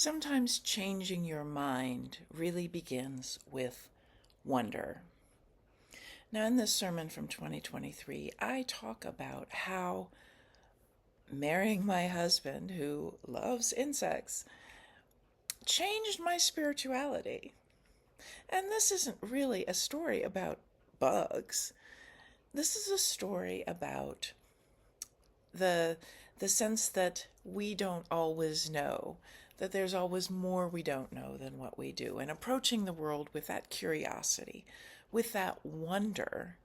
Sometimes changing your mind really begins with wonder. Now, in this sermon from 2023, I talk about how marrying my husband, who loves insects, changed my spirituality. And this isn't really a story about bugs. This is a story about the the sense that we don't always know, that there's always more we don't know than what we do, and approaching the world with that curiosity, with that wonder,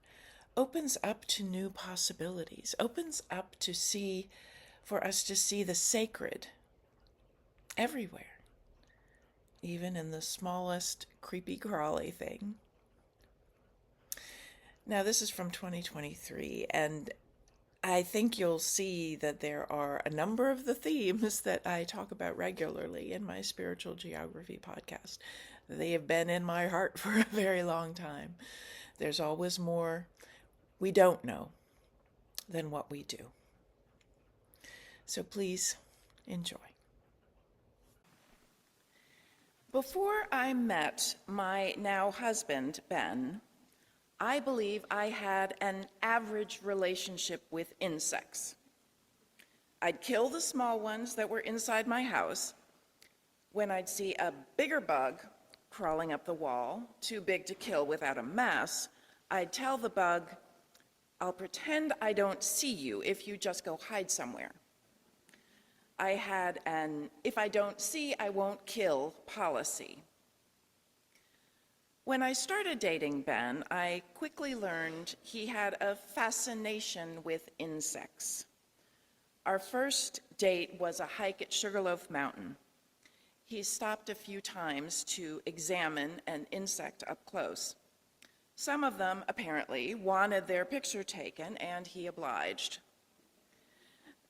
opens up to new possibilities, opens up to see, for us to see the sacred everywhere, even in the smallest creepy crawly thing. Now, this is from 2023, and I think you'll see that there are a number of the themes that I talk about regularly in my Spiritual Geography podcast. They have been in my heart for a very long time. There's always more we don't know than what we do. So please enjoy. Before I met my now husband, Ben, I believe I had an average relationship with insects. I'd kill the small ones that were inside my house. When I'd see a bigger bug crawling up the wall, too big to kill without a mess, I'd tell the bug, "I'll pretend I don't see you if you just go hide somewhere." I had an "if I don't see, I won't kill" policy. When I started dating Ben, I quickly learned he had a fascination with insects. Our first date was a hike at Sugarloaf Mountain. He stopped a few times to examine an insect up close. Some of them, apparently, wanted their picture taken, and he obliged.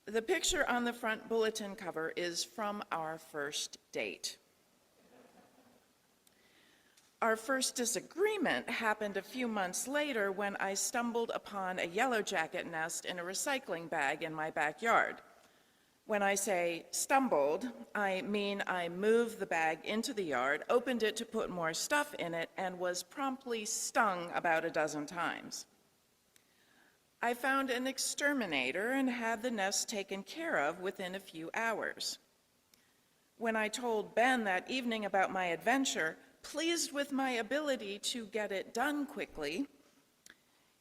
The picture on the front bulletin cover is from our first date. Our first disagreement happened a few months later when I stumbled upon a yellow jacket nest in a recycling bag in my backyard. When I say stumbled, I mean I moved the bag into the yard, opened it to put more stuff in it, and was promptly stung about a dozen times. I found an exterminator and had the nest taken care of within a few hours. When I told Ben that evening about my adventure, pleased with my ability to get it done quickly,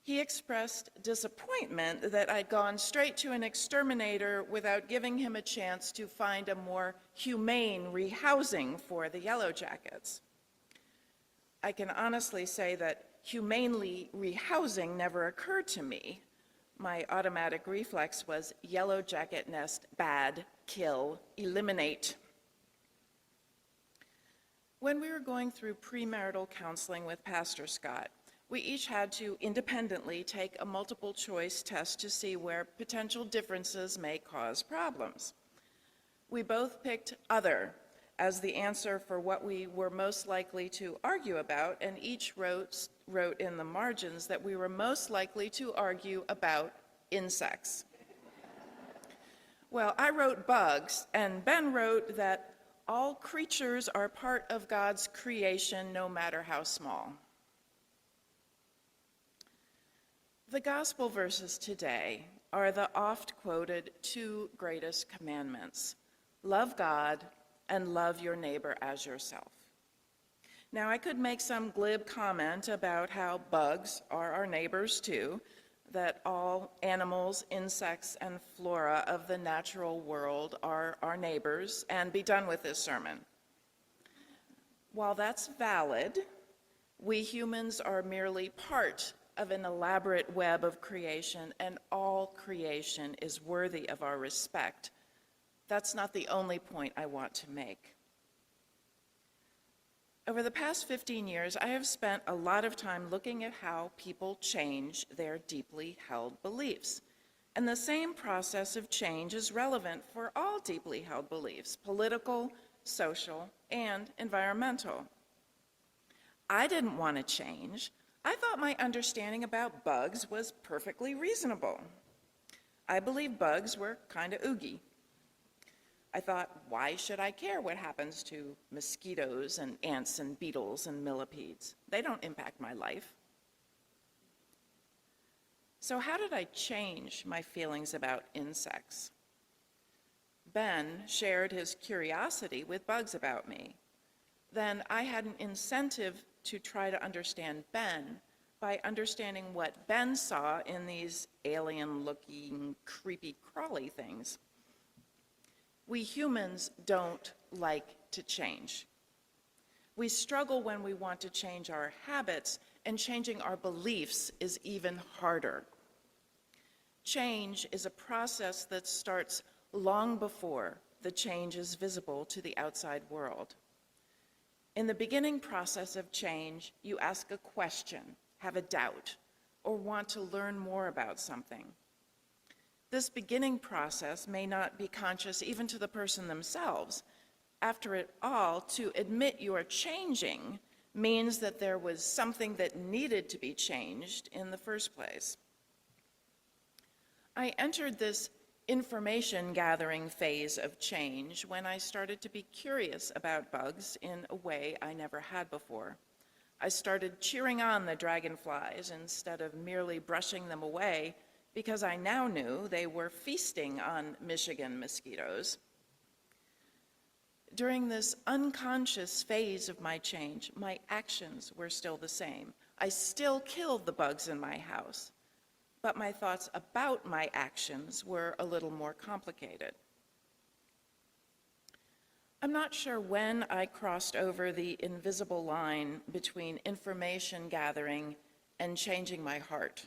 he expressed disappointment that I'd gone straight to an exterminator without giving him a chance to find a more humane rehousing for the yellow jackets. I can honestly say that humanely rehousing never occurred to me. My automatic reflex was yellow jacket nest, bad, kill, eliminate. When we were going through premarital counseling with Pastor Scott, we each had to independently take a multiple choice test to see where potential differences may cause problems. We both picked other as the answer for what we were most likely to argue about, and each wrote in the margins that we were most likely to argue about insects. Well, I wrote bugs, and Ben wrote that all creatures are part of God's creation, no matter how small. The gospel verses today are the oft-quoted two greatest commandments: love God and love your neighbor as yourself. Now, I could make some glib comment about how bugs are our neighbors too, that all animals, insects, and flora of the natural world are our neighbors, and be done with this sermon. While that's valid, we humans are merely part of an elaborate web of creation, and all creation is worthy of our respect. That's not the only point I want to make. Over the past 15 years, I have spent a lot of time looking at how people change their deeply held beliefs. And the same process of change is relevant for all deeply held beliefs: political, social, and environmental. I didn't want to change. I thought my understanding about bugs was perfectly reasonable. I believed bugs were kind of oogie. I thought, why should I care what happens to mosquitoes and ants and beetles and millipedes? They don't impact my life. So how did I change my feelings about insects? Ben shared his curiosity with bugs about me. Then I had an incentive to try to understand Ben by understanding what Ben saw in these alien-looking, creepy, crawly things. We humans don't like to change. We struggle when we want to change our habits, and changing our beliefs is even harder. Change is a process that starts long before the change is visible to the outside world. In the beginning process of change, you ask a question, have a doubt, or want to learn more about something. This beginning process may not be conscious even to the person themselves. After it all, to admit you are changing means that there was something that needed to be changed in the first place. I entered this information gathering phase of change when I started to be curious about bugs in a way I never had before. I started cheering on the dragonflies instead of merely brushing them away because I now knew they were feasting on Michigan mosquitoes. During this unconscious phase of my change, my actions were still the same. I still killed the bugs in my house, but my thoughts about my actions were a little more complicated. I'm not sure when I crossed over the invisible line between information gathering and changing my heart.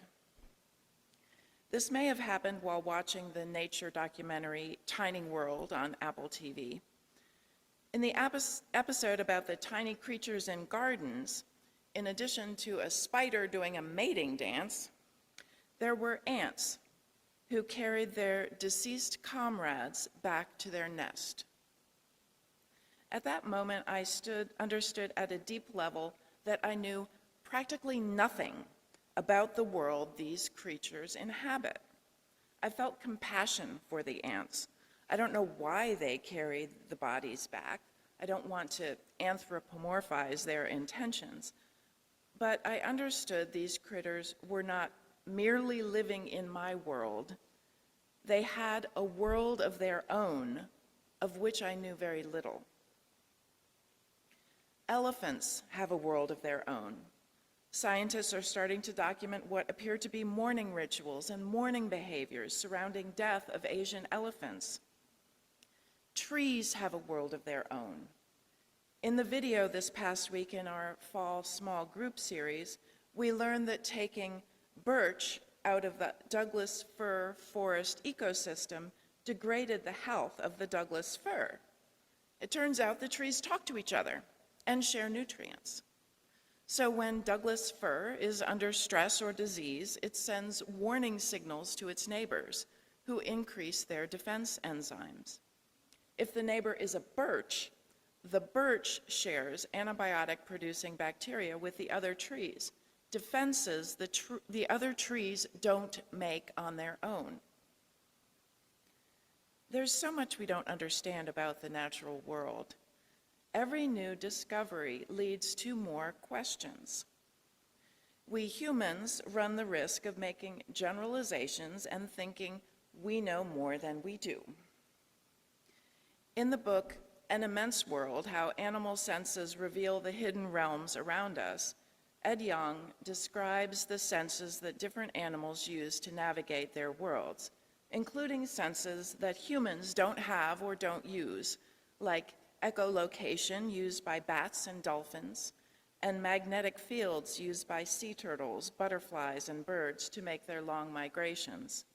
This may have happened while watching the nature documentary Tiny World on Apple TV. In the episode about the tiny creatures in gardens, in addition to a spider doing a mating dance, there were ants who carried their deceased comrades back to their nest. At that moment, I understood at a deep level that I knew practically nothing about the world these creatures inhabit. I felt compassion for the ants. I don't know why they carried the bodies back. I don't want to anthropomorphize their intentions, but I understood these critters were not merely living in my world. They had a world of their own, of which I knew very little. Elephants have a world of their own. Scientists are starting to document what appear to be mourning rituals and mourning behaviors surrounding death of Asian elephants. Trees have a world of their own. In the video this past week in our fall small group series, we learned that taking birch out of the Douglas fir forest ecosystem degraded the health of the Douglas fir. It turns out the trees talk to each other and share nutrients. So when Douglas fir is under stress or disease, it sends warning signals to its neighbors, who increase their defense enzymes. If the neighbor is a birch, the birch shares antibiotic-producing bacteria with the other trees, defenses the other trees don't make on their own. There's so much we don't understand about the natural world. Every new discovery leads to more questions. We humans run the risk of making generalizations and thinking we know more than we do. In the book, An Immense World, How Animal Senses Reveal the Hidden Realms Around Us, Ed Yong describes the senses that different animals use to navigate their worlds, including senses that humans don't have or don't use, like echolocation used by bats and dolphins, and magnetic fields used by sea turtles, butterflies, and birds to make their long migrations.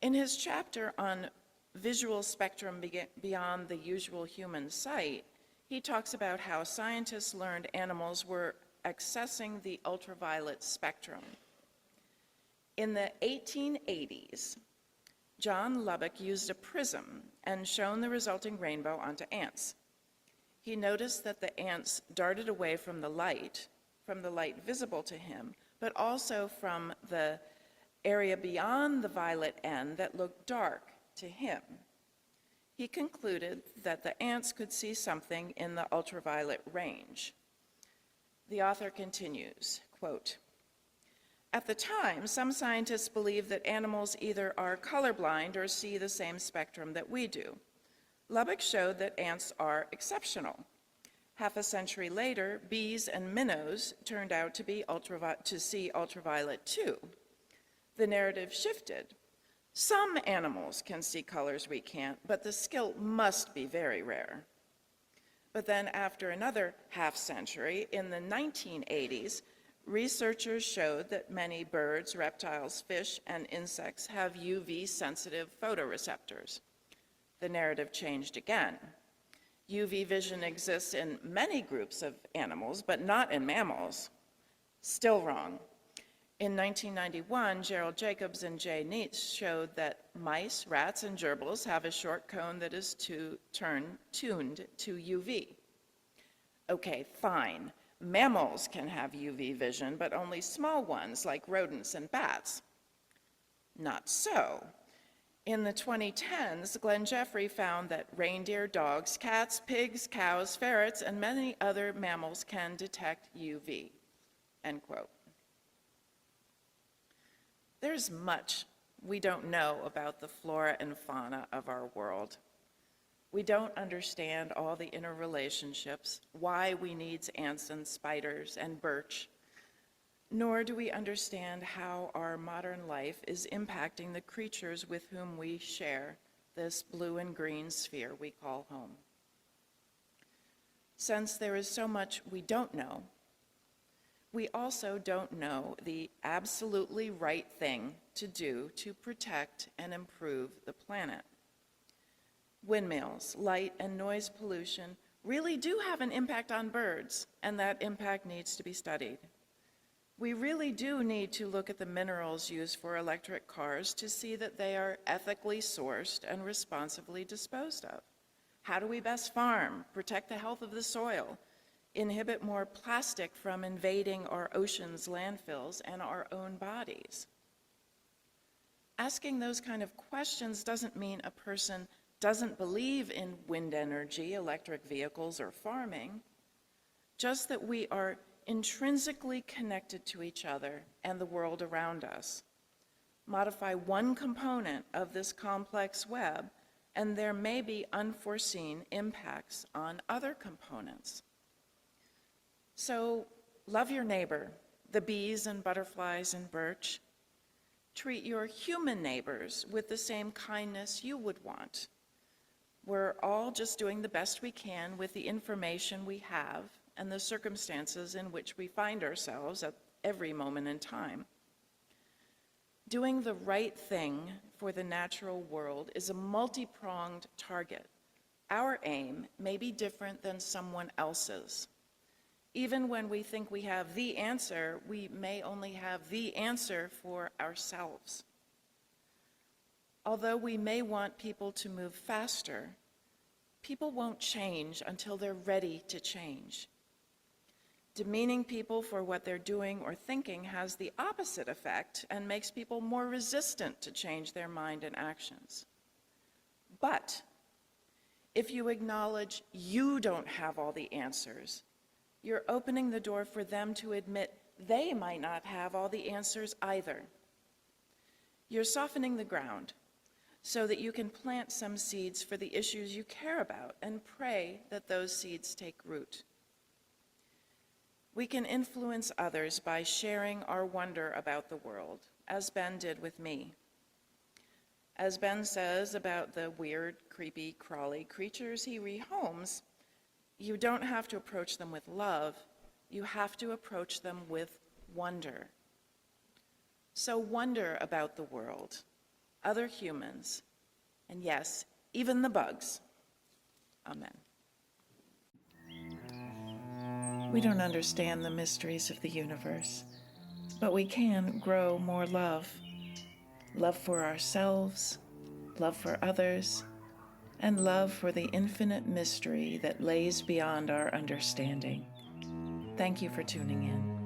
In his chapter on visual spectrum beyond the usual human sight, he talks about how scientists learned animals were accessing the ultraviolet spectrum. In the 1880s, John Lubbock used a prism and shone the resulting rainbow onto ants. He noticed that the ants darted away from the light visible to him, but also from the area beyond the violet end that looked dark to him. He concluded that the ants could see something in the ultraviolet range. The author continues, quote, "At the time, some scientists believed that animals either are colorblind or see the same spectrum that we do. Lubbock showed that ants are exceptional. Half a century later, bees and minnows turned out to see ultraviolet too. The narrative shifted. Some animals can see colors we can't, but the skill must be very rare." But then after another half century, in the 1980s, researchers showed that many birds, reptiles, fish, and insects have UV-sensitive photoreceptors. The narrative changed again. UV vision exists in many groups of animals, but not in mammals. Still wrong. In 1991, Gerald Jacobs and Jay Neitz showed that mice, rats, and gerbils have a short cone that is tuned to UV. Okay, fine. Mammals can have UV vision, but only small ones like rodents and bats. Not so. In the 2010s, Glenn Jeffrey found that reindeer, dogs, cats, pigs, cows, ferrets, and many other mammals can detect UV, end quote. There's much we don't know about the flora and fauna of our world. We don't understand all the interrelationships, why we need ants and spiders and birch, nor do we understand how our modern life is impacting the creatures with whom we share this blue and green sphere we call home. Since there is so much we don't know, we also don't know the absolutely right thing to do to protect and improve the planet. Windmills, light, and noise pollution really do have an impact on birds, and that impact needs to be studied. We really do need to look at the minerals used for electric cars to see that they are ethically sourced and responsibly disposed of. How do we best farm, protect the health of the soil, inhibit more plastic from invading our oceans, landfills, and our own bodies? Asking those kind of questions doesn't mean a person doesn't believe in wind energy, electric vehicles, or farming, just that we are intrinsically connected to each other and the world around us. Modify one component of this complex web, and there may be unforeseen impacts on other components. So love your neighbor, the bees and butterflies and birch. Treat your human neighbors with the same kindness you would want. We're all just doing the best we can with the information we have and the circumstances in which we find ourselves at every moment in time. Doing the right thing for the natural world is a multi-pronged target. Our aim may be different than someone else's. Even when we think we have the answer, we may only have the answer for ourselves. Although we may want people to move faster, people won't change until they're ready to change. Demeaning people for what they're doing or thinking has the opposite effect and makes people more resistant to change their mind and actions. But if you acknowledge you don't have all the answers, you're opening the door for them to admit they might not have all the answers either. You're softening the ground so that you can plant some seeds for the issues you care about and pray that those seeds take root. We can influence others by sharing our wonder about the world, as Ben did with me. As Ben says about the weird, creepy, crawly creatures he rehomes, you don't have to approach them with love, you have to approach them with wonder. So wonder about the world, other humans, and yes, even the bugs. Amen. We don't understand the mysteries of the universe, but we can grow more love. Love for ourselves, love for others, and love for the infinite mystery that lays beyond our understanding. Thank you for tuning in.